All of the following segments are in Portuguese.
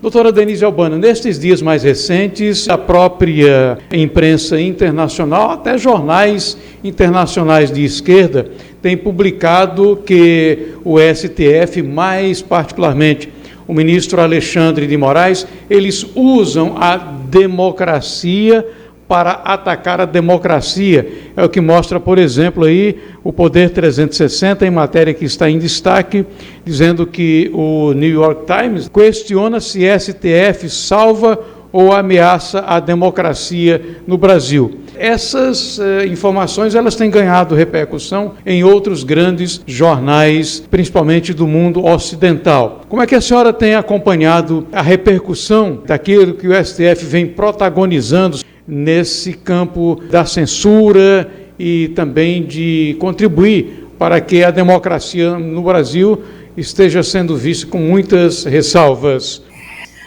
Doutora Denise Albano, nestes dias mais recentes, a própria imprensa internacional, até jornais internacionais de esquerda, têm publicado que o STF, mais particularmente o ministro Alexandre de Moraes, eles usam a democracia para atacar a democracia. É o que mostra, por exemplo, aí o Poder 360, em matéria que está em destaque, dizendo que o New York Times questiona se STF salva ou ameaça a democracia no Brasil. Essas informações elas têm ganhado repercussão em outros grandes jornais, principalmente do mundo ocidental. Como é que a senhora tem acompanhado a repercussão daquilo que o STF vem protagonizando nesse campo da censura e também de contribuir para que a democracia no Brasil esteja sendo vista com muitas ressalvas?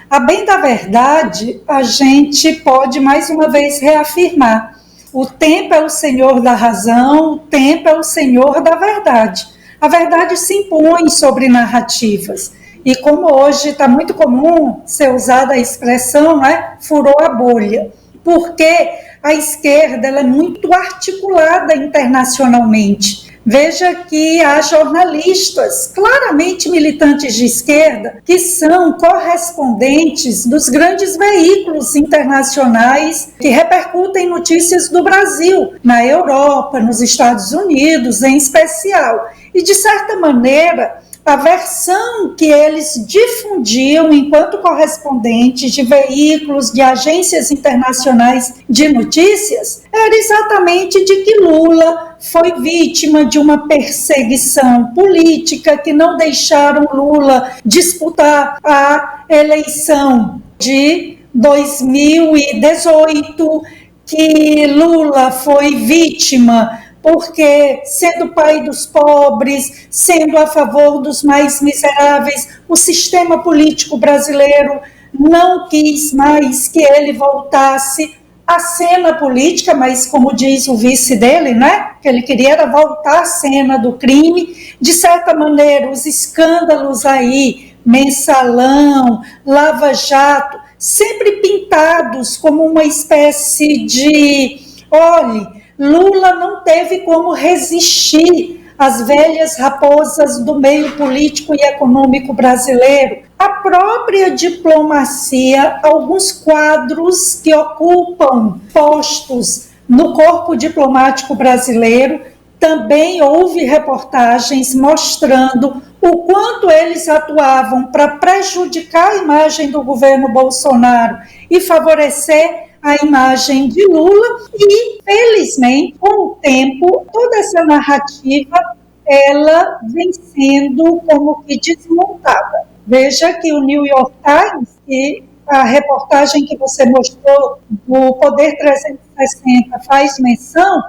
A bem da verdade, a gente pode mais uma vez reafirmar: o tempo é o senhor da razão, o tempo é o senhor da verdade. A verdade se impõe sobre narrativas. E como hoje está muito comum ser usada a expressão, furou a bolha. Porque a esquerda ela é muito articulada internacionalmente. Veja que há jornalistas, claramente militantes de esquerda, que são correspondentes dos grandes veículos internacionais que repercutem notícias do Brasil, na Europa, nos Estados Unidos em especial. E, de certa maneira, a versão que eles difundiam enquanto correspondentes de veículos, de agências internacionais de notícias, era exatamente de que Lula foi vítima de uma perseguição política, que não deixaram Lula disputar a eleição de 2018, que Lula foi vítima porque, sendo pai dos pobres, sendo a favor dos mais miseráveis, o sistema político brasileiro não quis mais que ele voltasse à cena política, mas, como diz o vice dele, que ele queria era voltar à cena do crime. De certa maneira, os escândalos aí, Mensalão, Lava Jato, sempre pintados como uma espécie de, olhe, Lula não teve como resistir às velhas raposas do meio político e econômico brasileiro. A própria diplomacia, alguns quadros que ocupam postos no corpo diplomático brasileiro, também houve reportagens mostrando o quanto eles atuavam para prejudicar a imagem do governo Bolsonaro e favorecer a imagem de Lula. E, felizmente, com o tempo, toda essa narrativa ela vem sendo como que desmontada. Veja que o New York Times, e a reportagem que você mostrou do Poder 360 faz menção,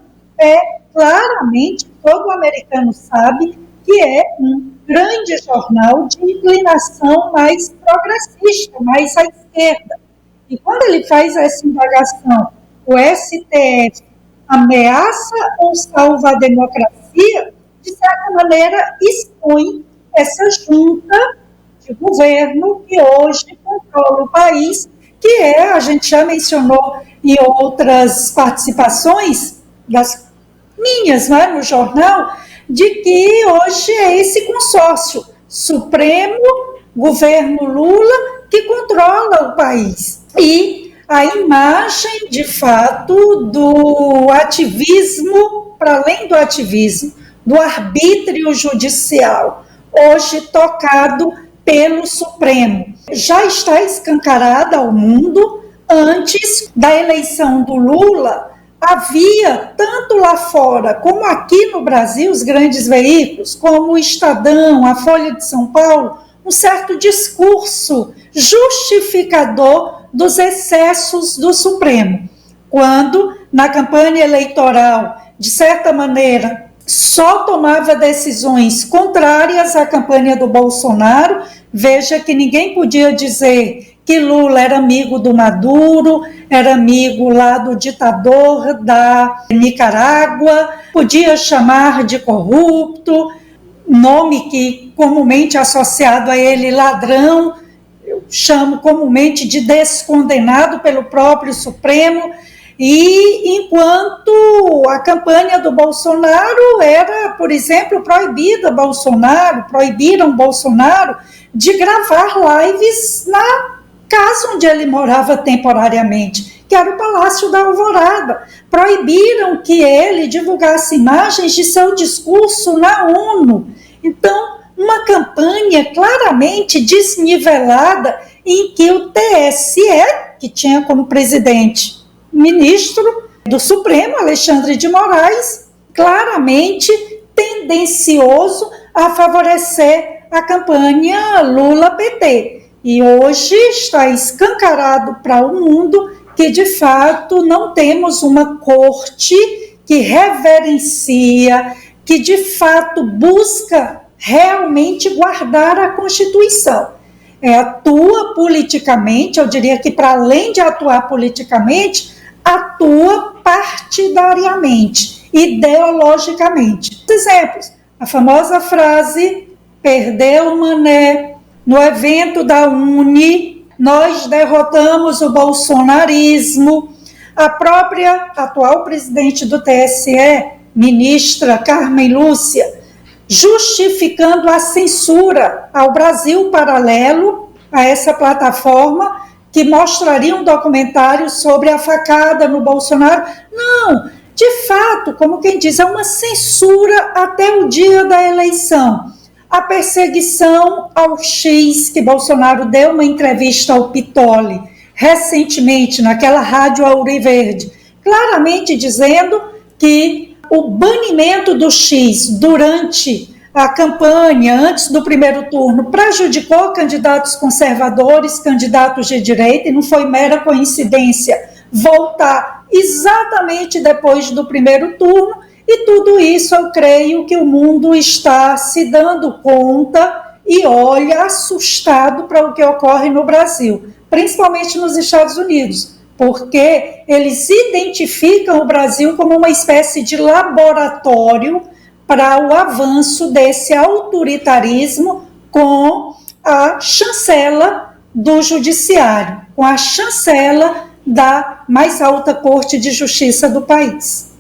claramente, todo americano sabe que é um grande jornal de inclinação mais progressista, mais à esquerda. E quando ele faz essa indagação, o STF ameaça ou salva a democracia, de certa maneira expõe essa junta de governo que hoje controla o país, que a gente já mencionou em outras participações das minhas no jornal, de que hoje é esse consórcio Supremo, governo Lula, que controla o país. E a imagem, de fato, do ativismo, para além do ativismo, do arbítrio judicial, hoje tocado pelo Supremo, já está escancarada ao mundo. Antes da eleição do Lula, havia, tanto lá fora como aqui no Brasil, os grandes veículos, como o Estadão, a Folha de São Paulo, um certo discurso justificador dos excessos do Supremo. Quando, na campanha eleitoral, de certa maneira, só tomava decisões contrárias à campanha do Bolsonaro, veja que ninguém podia dizer que Lula era amigo do Maduro, era amigo lá do ditador da Nicarágua, podia chamar de corrupto, nome que comumente associado a ele, ladrão. eu chamo comumente de descondenado pelo próprio Supremo, e enquanto a campanha do Bolsonaro era, por exemplo, proibiram Bolsonaro de gravar lives na casa onde ele morava temporariamente, que era o Palácio da Alvorada. Proibiram que ele divulgasse imagens de seu discurso na ONU. Então, uma campanha claramente desnivelada em que o TSE, que tinha como presidente ministro do Supremo, Alexandre de Moraes, claramente tendencioso a favorecer a campanha Lula-PT. E hoje está escancarado para o mundo que, de fato, não temos uma corte que reverencia, que, de fato, busca realmente guardar a Constituição. Atua politicamente, eu diria que, para além de atuar politicamente, atua partidariamente, ideologicamente. Exemplos: a famosa frase "perdeu Mané", no evento da Uni, "nós derrotamos o bolsonarismo", a própria atual presidente do TSE, ministra Carmen Lúcia, justificando a censura ao Brasil Paralelo, a essa plataforma que mostraria um documentário sobre a facada no Bolsonaro. Não, de fato, como quem diz, é uma censura até o dia da eleição. A perseguição ao X, que Bolsonaro deu uma entrevista ao Pitoli recentemente, naquela rádio Auriverde, claramente dizendo que o banimento do X durante a campanha, antes do primeiro turno, prejudicou candidatos conservadores, candidatos de direita, e não foi mera coincidência voltar exatamente depois do primeiro turno, e tudo isso eu creio que o mundo está se dando conta e olha assustado para o que ocorre no Brasil, principalmente nos Estados Unidos, porque eles identificam o Brasil como uma espécie de laboratório para o avanço desse autoritarismo, com a chancela do judiciário, com a chancela da mais alta corte de justiça do país.